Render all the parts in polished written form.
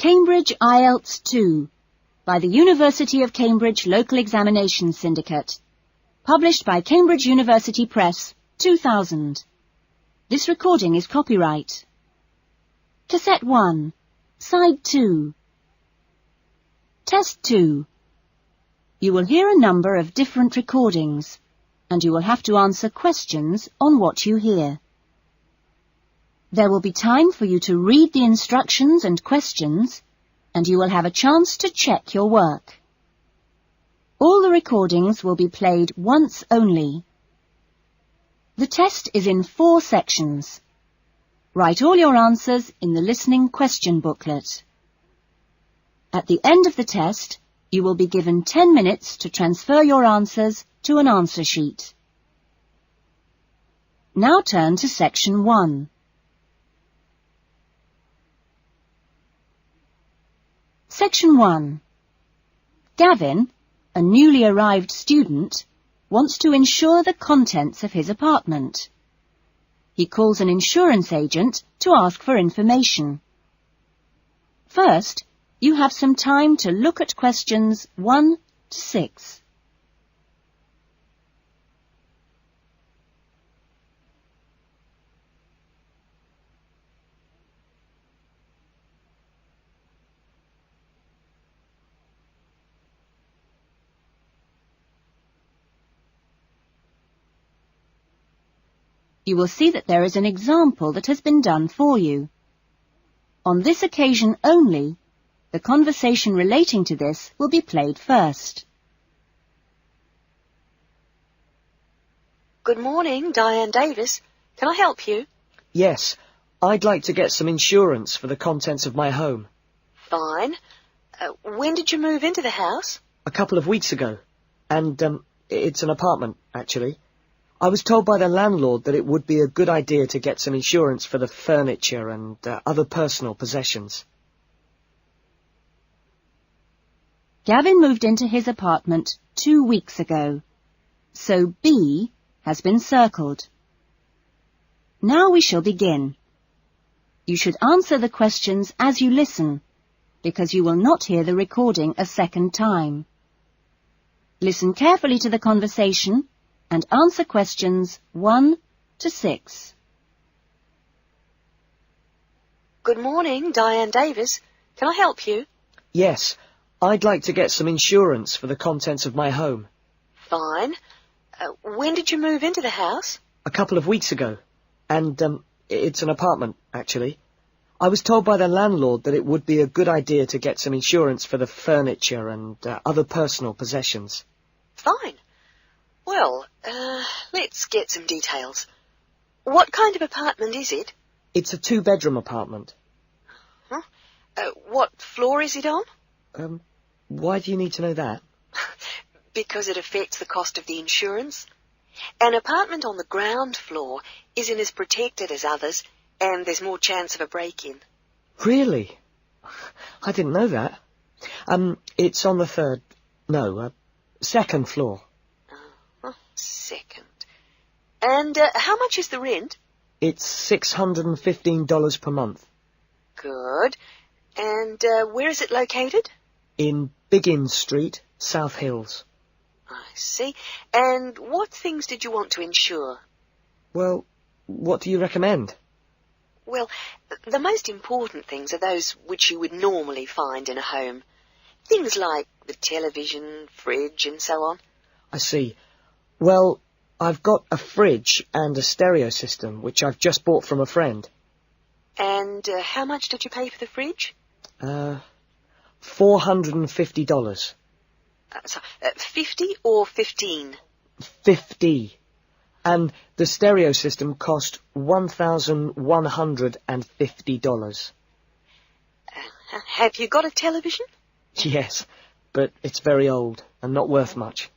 Cambridge IELTS 2 by the University of Cambridge Local Examination Syndicate. Published by Cambridge University Press, 2000. This recording is copyright. Cassette 1, Side 2. Test 2. You will hear a number of different recordings, and you will have to answer questions on what you hear. There will be time for you to read the instructions and questions, and you will have a chance to check your work. All the recordings will be played once only. The test is in 4 sections. Write all your answers in the listening question booklet. At the end of the test, you will be given 10 minutes to transfer your answers to an answer sheet. Now turn to section 1. Section 1. Gavin, a newly arrived student, wants to insure the contents of his apartment. He calls an insurance agent to ask for information. First, you have some time to look at questions 1 to 6. You will see that there is an example that has been done for you. On this occasion only, the conversation relating to this will be played first. Good morning, Diane Davis. Can I help you? Yes, I'd like to get some insurance for the contents of my home. Fine. When did you move into the house? A couple of weeks ago. And, it's an apartment, actually. I was told by the landlord that it would be a good idea to get some insurance for the furniture and other personal possessions. Gavin moved into his apartment 2 weeks ago, so B has been circled. Now we shall begin. You should answer the questions as you listen, because you will not hear the recording a second time. Listen carefully to the conversation and answer questions 1 to 6. Good morning, Diane Davis. Can I help you? Yes, I'd like to get some insurance for the contents of my home. Fine. When did you move into the house? A couple of weeks ago. And, it's an apartment, actually. I was told by the landlord that it would be a good idea to get some insurance for the furniture and other personal possessions. Fine. Well, let's get some details. What kind of apartment is it? It's a 2-bedroom apartment. Huh? What floor is it on? Why do you need to know that? Because it affects the cost of the insurance. An apartment on the ground floor isn't as protected as others, and there's more chance of a break-in. Really? I didn't know that. It's on the second floor. Second. And how much is the rent? It's $615 per month. Good. And where is it located? In Biggin Street, South Hills. I see. And what things did you want to insure? Well, what do you recommend? Well, the most important things are those which you would normally find in a home. Things like the television, fridge, and so on. I see. Well, I've got a fridge and a stereo system, which I've just bought from a friend. And how much did you pay for the fridge? $450. 50 or 15? 50. And the stereo system cost $1,150. Have you got a television? Yes, but it's very old and not worth much.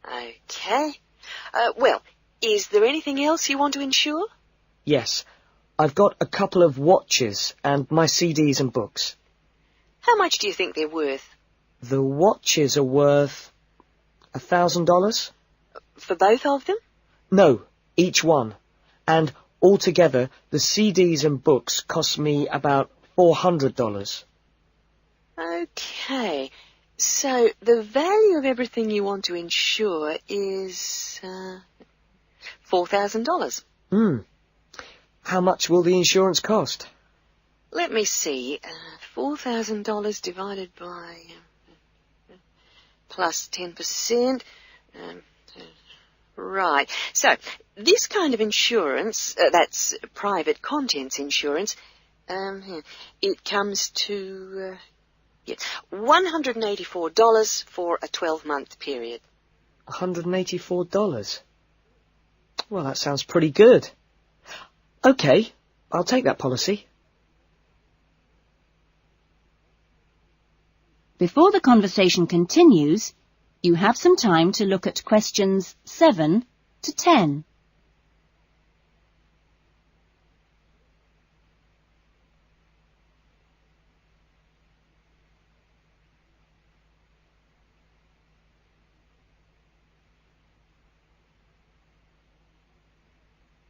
Okay. Well, is there anything else you want to insure? Yes. I've got a couple of watches and my CDs and books. How much do you think they're worth? The watches are worth $1,000. For both of them? No, each one. And altogether, the CDs and books cost me about $400. Okay, so the value of everything you want to insure is $4,000. How much will the insurance cost? Let me see. $4,000 divided by plus 10%. Right. So this kind of insurance, that's private contents insurance, it comes to $184 for a 12-month period. $184? Well, that sounds pretty good. Okay, I'll take that policy. Before the conversation continues, you have some time to look at questions 7 to 10.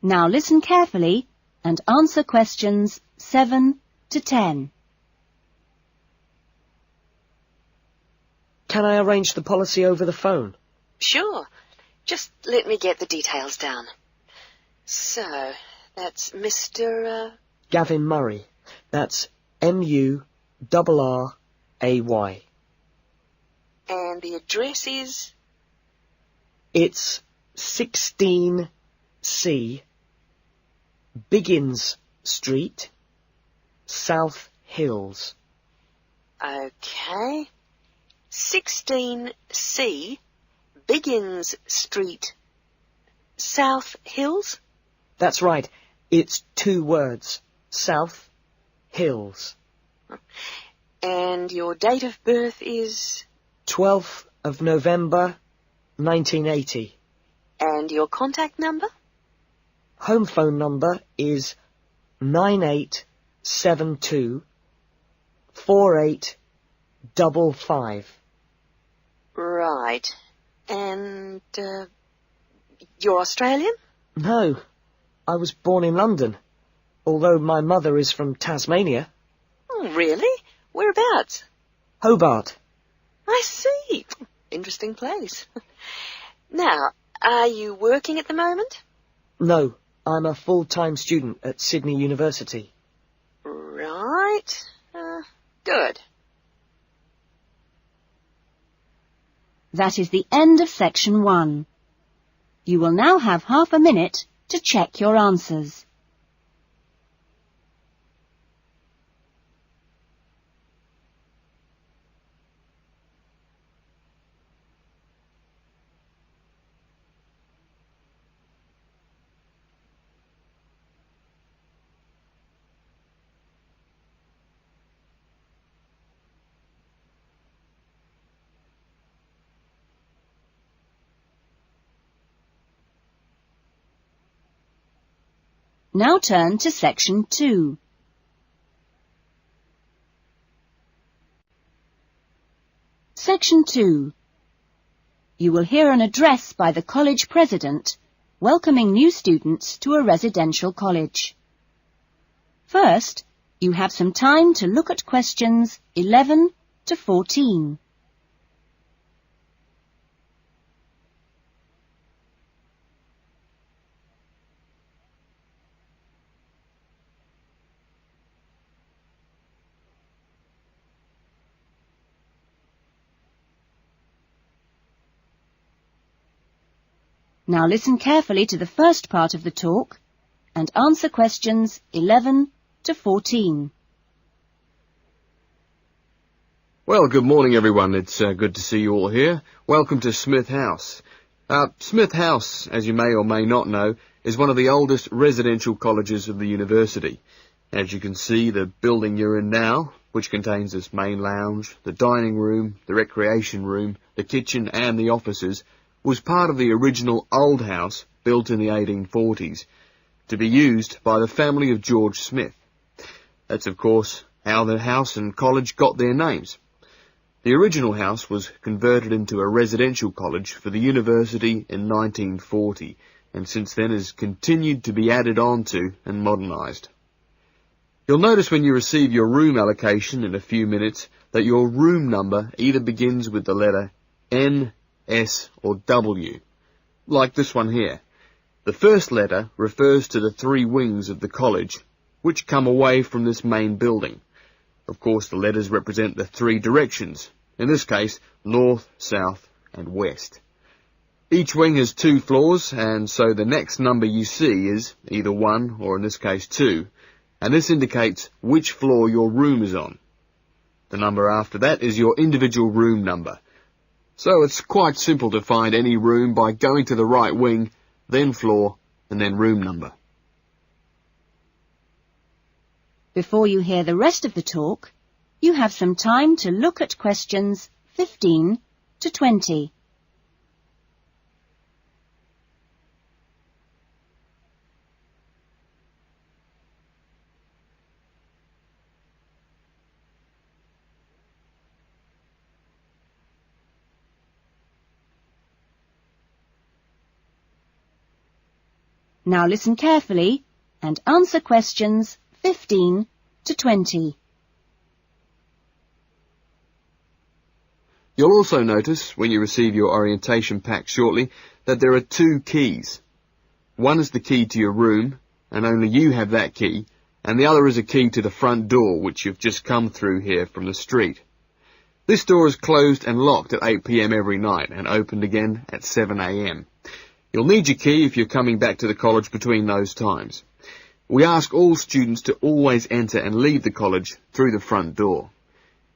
Now listen carefully and answer questions 7 to 10. Can I arrange the policy over the phone? Sure. Just let me get the details down. So, that's Mr. Gavin Murray. That's Murray. And the address is? It's 16C, Biggins Street, South Hills. Okay. 16C, Biggins Street, South Hills? That's right. It's 2 words. South Hills. And your date of birth is? 12th of November, 1980. And your contact number? Home phone number is 9872 4855. Right. And, you're Australian? No, I was born in London, although my mother is from Tasmania. Oh, really? Whereabouts? Hobart. I see. Interesting place. Now, are you working at the moment? No, I'm a full-time student at Sydney University. Right. Good. That is the end of section 1. You will now have half a minute to check your answers. Now turn to section 2. Section 2. You will hear an address by the college president welcoming new students to a residential college. First, you have some time to look at questions 11 to 14. Now listen carefully to the first part of the talk and answer questions 11 to 14. Well, good morning, everyone. It's good to see you all here. Welcome to Smith House. Smith House, as you may or may not know, is one of the oldest residential colleges of the university. As you can see, the building you're in now, which contains this main lounge, the dining room, the recreation room, the kitchen and the offices, was part of the original old house built in the 1840s, to be used by the family of George Smith. That's, of course, how the house and college got their names. The original house was converted into a residential college for the university in 1940, and since then has continued to be added on to and modernised. You'll notice when you receive your room allocation in a few minutes that your room number either begins with the letter N, S or W, like this one here. The first letter refers to the 3 wings of the college, which come away from this main building. Of course, the letters represent the 3 directions, in this case, north, south and west. Each wing has 2 floors, and so the next number you see is either 1 or in this case 2, and this indicates which floor your room is on. The number after that is your individual room number. So it's quite simple to find any room by going to the right wing, then floor, and then room number. Before you hear the rest of the talk, you have some time to look at questions 15 to 20. Now listen carefully and answer questions 15 to 20. You'll also notice, when you receive your orientation pack shortly, that there are 2 keys. One is the key to your room, and only you have that key, and the other is a key to the front door, which you've just come through here from the street. This door is closed and locked at 8 p.m. every night, and opened again at 7 a.m. You'll need your key if you're coming back to the college between those times. We ask all students to always enter and leave the college through the front door.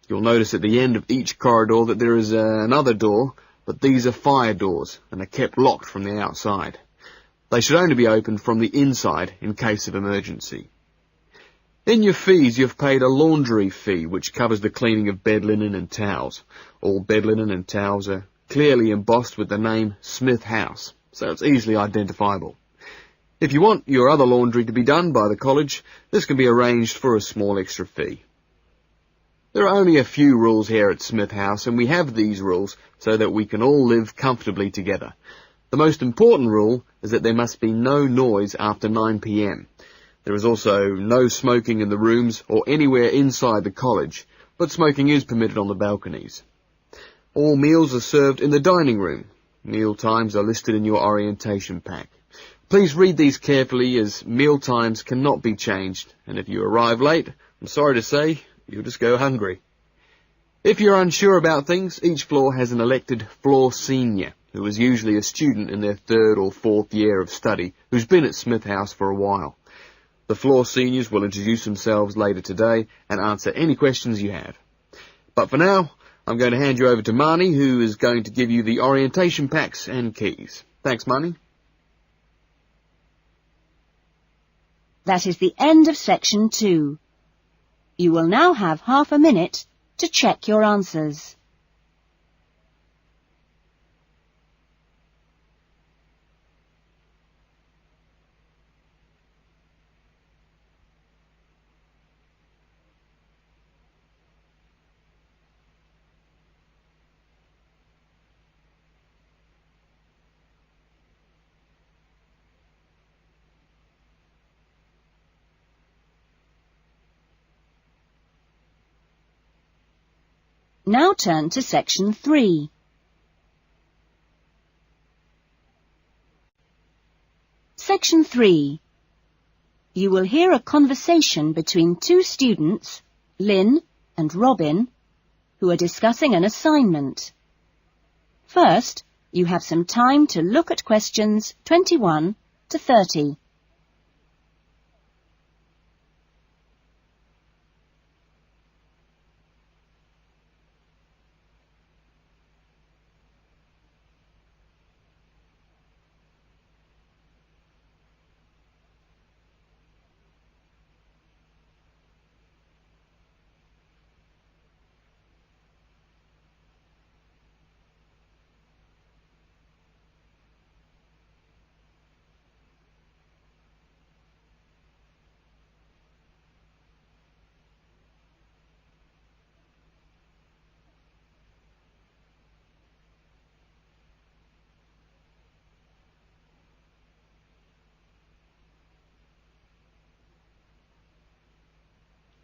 You'll notice at the end of each corridor that there is another door, but these are fire doors and are kept locked from the outside. They should only be opened from the inside in case of emergency. In your fees, you've paid a laundry fee, which covers the cleaning of bed linen and towels. All bed linen and towels are clearly embossed with the name Smith House, so it's easily identifiable. If you want your other laundry to be done by the college, this can be arranged for a small extra fee. There are only a few rules here at Smith House, and we have these rules so that we can all live comfortably together. The most important rule is that there must be no noise after 9 p.m. There is also no smoking in the rooms or anywhere inside the college, but smoking is permitted on the balconies. All meals are served in the dining room. Meal times are listed in your orientation pack. Please read these carefully, as meal times cannot be changed, and if you arrive late, I'm sorry to say, you'll just go hungry. If you're unsure about things, each floor has an elected floor senior, who is usually a student in their 3rd or 4th year of study, who's been at Smith House for a while. The floor seniors will introduce themselves later today and answer any questions you have. But for now, I'm going to hand you over to Marnie, who is going to give you the orientation packs and keys. Thanks, Marnie. That is the end of section 2. You will now have half a minute to check your answers. Now turn to section 3. Section 3. You will hear a conversation between 2 students, Lynn and Robin, who are discussing an assignment. First, you have some time to look at questions 21 to 30.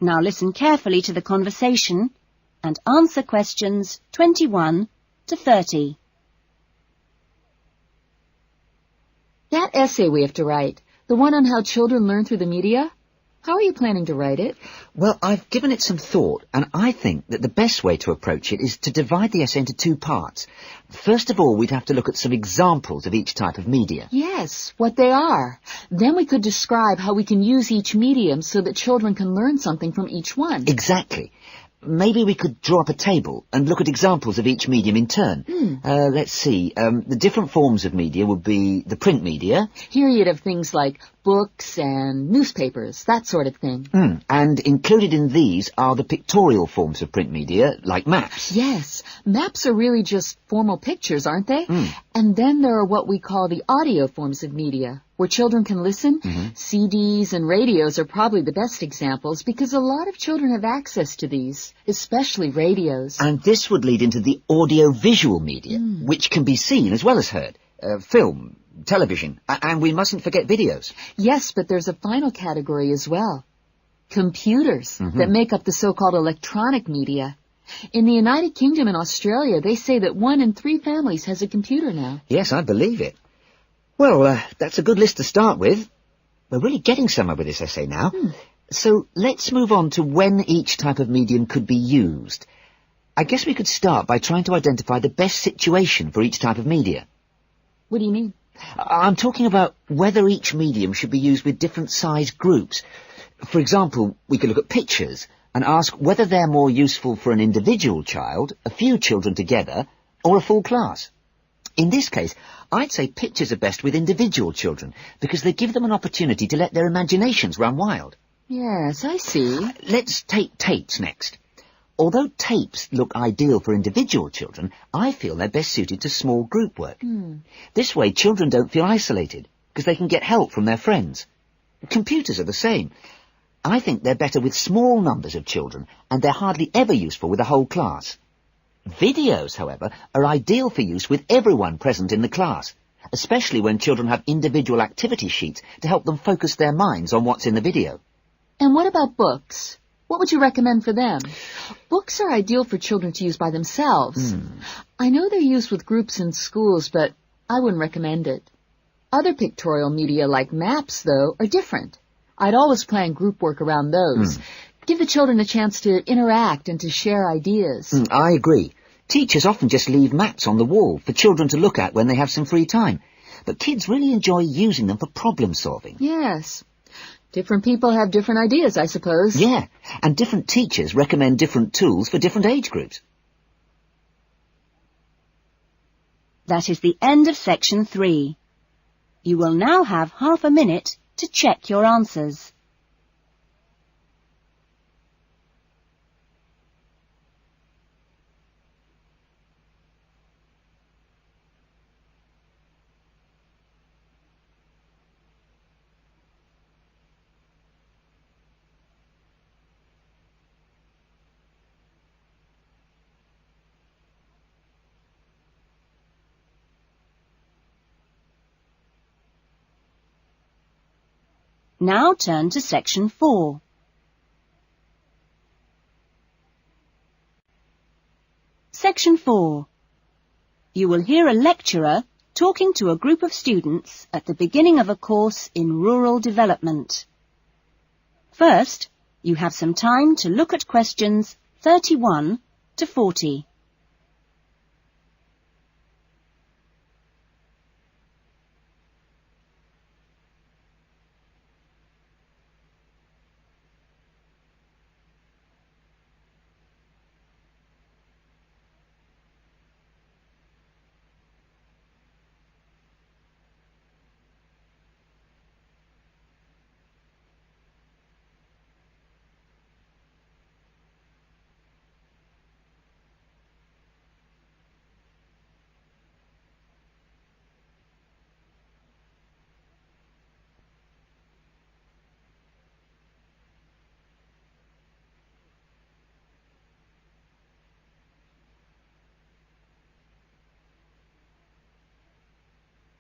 Now listen carefully to the conversation and answer questions 21 to 30. That essay we have to write, the one on how children learn through the media, how are you planning to write it? Well, I've given it some thought, and I think that the best way to approach it is to divide the essay into two parts. First of all, we'd have to look at some examples of each type of media. Yes, what they are. Then we could describe how we can use each medium so that children can learn something from each one. Exactly. Maybe we could draw up a table and look at examples of each medium in turn. Let's see. The different forms of media would be the print media. Here you'd have things like books and newspapers, that sort of thing. And included in these are the pictorial forms of print media, like maps. Yes, maps are really just formal pictures, aren't they? And then there are what we call the audio forms of media, where children can listen. CDs and radios are probably the best examples because a lot of children have access to these, especially radios. And this would lead into the audio-visual media, which can be seen as well as heard. Film, television, and we mustn't forget videos. Yes, but there's a final category as well. Computers that make up the so-called electronic media. In the United Kingdom and Australia, they say that 1 in 3 families has a computer now. Yes, I believe it. Well, that's a good list to start with. We're really getting somewhere with this essay now. So let's move on to when each type of medium could be used. I guess we could start by trying to identify the best situation for each type of media. What do you mean? I'm talking about whether each medium should be used with different size groups. For example, we could look at pictures and ask whether they're more useful for an individual child, a few children together, or a full class. In this case, I'd say pictures are best with individual children because they give them an opportunity to let their imaginations run wild. Yes, I see. Let's take tapes next. Although tapes look ideal for individual children, I feel they're best suited to small group work. This way, children don't feel isolated because they can get help from their friends. Computers are the same. I think they're better with small numbers of children, and they're hardly ever useful with a whole class. Videos, however, are ideal for use with everyone present in the class, especially when children have individual activity sheets to help them focus their minds on what's in the video. And what about books? What would you recommend for them? Books are ideal for children to use by themselves. I know they're used with groups in schools, but I wouldn't recommend it. Other pictorial media like maps, though, are different. I'd always plan group work around those. Give the children a chance to interact and to share ideas. I agree. Teachers often just leave maps on the wall for children to look at when they have some free time. But kids really enjoy using them for problem solving. Yes. Different people have different ideas, I suppose. Yeah, and different teachers recommend different tools for different age groups. That is the end of section 3. You will now have half a minute to check your answers. Now turn to section 4. Section 4. You will hear a lecturer talking to a group of students at the beginning of a course in rural development. First, you have some time to look at questions 31 to 40.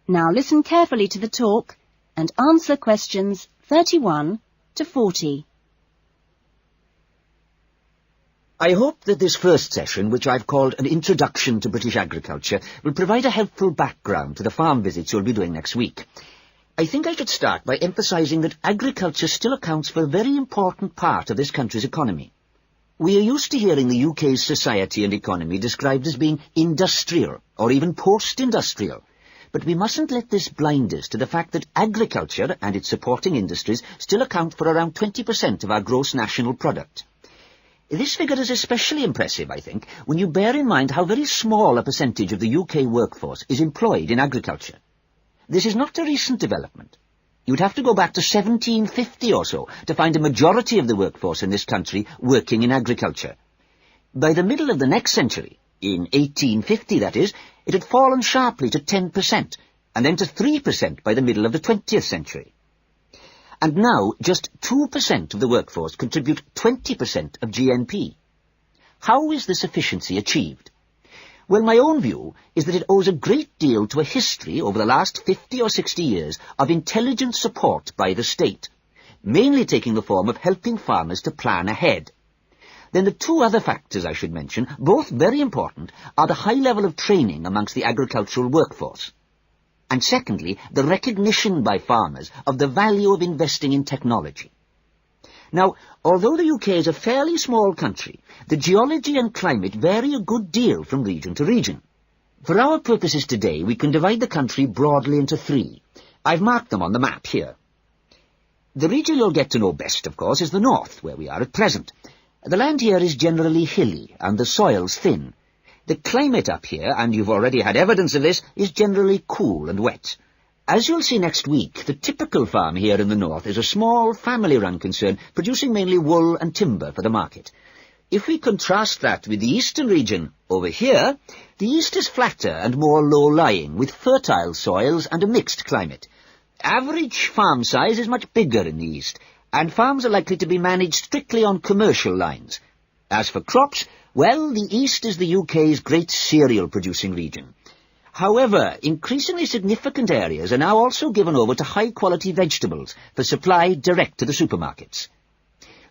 Now listen carefully to the talk and answer questions 31 to 40. I hope that this first session, which I've called an Introduction to British Agriculture, will provide a helpful background to the farm visits you'll be doing next week. I think I should start by emphasising that agriculture still accounts for a very important part of this country's economy. We are used to hearing the UK's society and economy described as being industrial, or even post-industrial. But we mustn't let this blind us to the fact that agriculture and its supporting industries still account for around 20% of our gross national product. This figure is especially impressive, I think, when you bear in mind how very small a percentage of the UK workforce is employed in agriculture. This is not a recent development. You'd have to go back to 1750 or so to find a majority of the workforce in this country working in agriculture. By the middle of the next century, in 1850 that is, it had fallen sharply to 10%, and then to 3% by the middle of the 20th century. And now, just 2% of the workforce contribute 20% of GNP. How is this efficiency achieved? Well, my own view is that it owes a great deal to a history over the last 50 or 60 years of intelligent support by the state, mainly taking the form of helping farmers to plan ahead. Then the two other factors I should mention, both very important, are the high level of training amongst the agricultural workforce, and secondly, the recognition by farmers of the value of investing in technology. Now, although the UK is a fairly small country, the geology and climate vary a good deal from region to region. For our purposes today, we can divide the country broadly into three. I've marked them on the map here. The region you'll get to know best, of course, is the north, where we are at present. The land here is generally hilly, and the soils thin. The climate up here, and you've already had evidence of this, is generally cool and wet. As you'll see next week, the typical farm here in the north is a small, family-run concern, producing mainly wool and timber for the market. If we contrast that with the eastern region, over here, the east is flatter and more low-lying, with fertile soils and a mixed climate. Average farm size is much bigger in the east, and farms are likely to be managed strictly on commercial lines. As for crops, well, the east is the UK's great cereal-producing region. However, increasingly significant areas are now also given over to high-quality vegetables for supply direct to the supermarkets.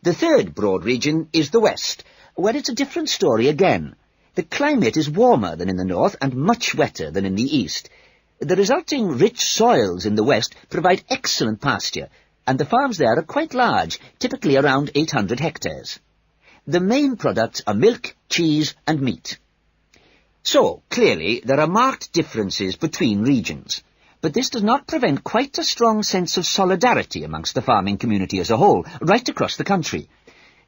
The third broad region is the west, where it's a different story again. The climate is warmer than in the north and much wetter than in the east. The resulting rich soils in the west provide excellent pasture, and the farms there are quite large, typically around 800 hectares. The main products are milk, cheese and meat. So, clearly, there are marked differences between regions, but this does not prevent quite a strong sense of solidarity amongst the farming community as a whole, right across the country.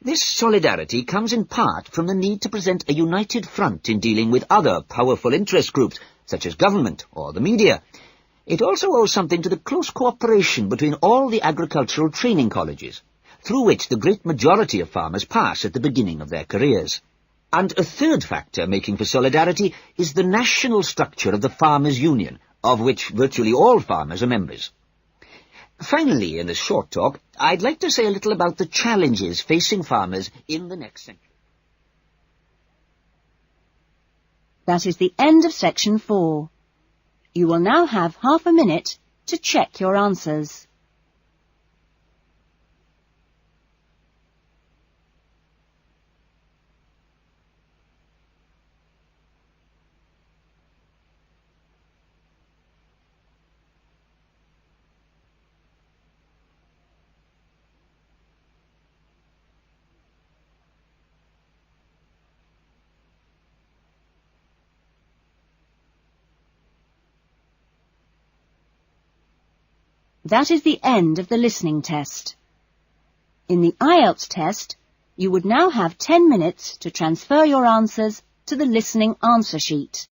This solidarity comes in part from the need to present a united front in dealing with other powerful interest groups, such as government or the media. It also owes something to the close cooperation between all the agricultural training colleges, through which the great majority of farmers pass at the beginning of their careers. And a third factor making for solidarity is the national structure of the Farmers' Union, of which virtually all farmers are members. Finally, in this short talk, I'd like to say a little about the challenges facing farmers in the next century. That is the end of section 4. You will now have half a minute to check your answers. That is the end of the listening test. In the IELTS test, you would now have 10 minutes to transfer your answers to the listening answer sheet.